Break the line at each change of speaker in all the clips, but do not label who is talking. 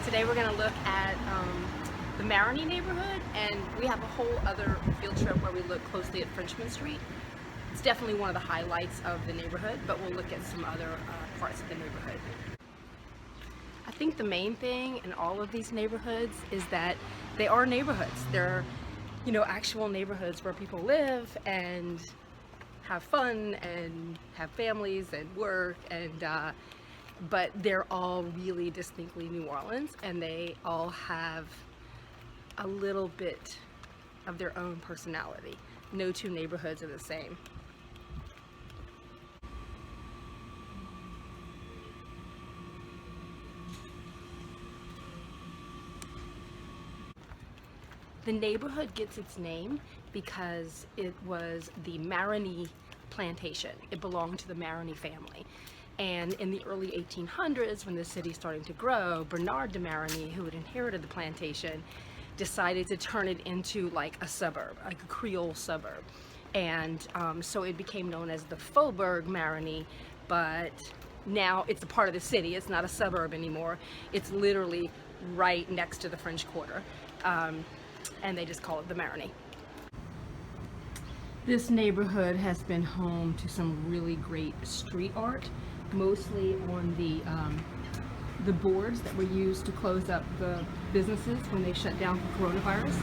Today we're going to look at the Marigny neighborhood, and we have a whole other field trip where we look closely at Frenchman Street. It's definitely one of the highlights of the neighborhood, but we'll look at some other parts of the neighborhood. I think the main thing in all of these neighborhoods is that they are neighborhoods. They're, actual neighborhoods where people live and have fun and have families and work, but they're all really distinctly New Orleans, and they all have a little bit of their own personality. No two neighborhoods are the same. The neighborhood gets its name because it was the Marigny plantation. It belonged to the Marigny family. And in the early 1800s, when the city started to grow, Bernard de Marigny, who had inherited the plantation, decided to turn it into like a suburb, like a Creole suburb. And so it became known as the Faubourg Marigny, but now it's a part of the city. It's not a suburb anymore. It's literally right next to the French Quarter. And they just call it the Marigny. This neighborhood has been home to some really great street art, mostly on the boards that were used to close up the businesses when they shut down for coronavirus.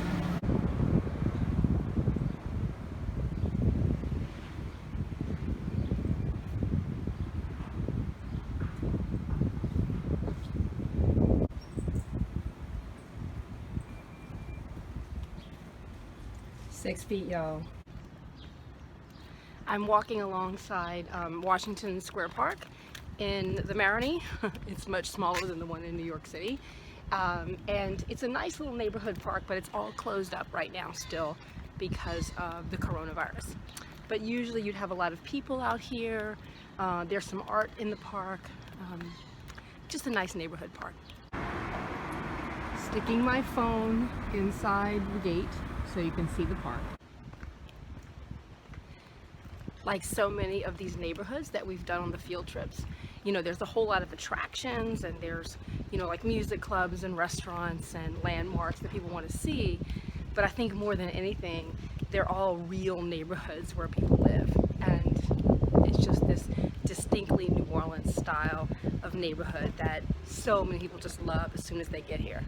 Six feet, y'all. I'm walking alongside Washington Square Park in the Marigny. It's much smaller than the one in New York City. And it's a nice little neighborhood park, but it's all closed up right now still because of the coronavirus. But usually you'd have a lot of people out here. There's some art in the park. Just a nice neighborhood park. Sticking my phone inside the gate so you can see the park. Like so many of these neighborhoods that we've done on the field trips, there's a whole lot of attractions, and there's, like music clubs and restaurants and landmarks that people want to see. But I think more than anything, they're all real neighborhoods where people live. And it's just this distinctly New Orleans style of neighborhood that so many people just love as soon as they get here.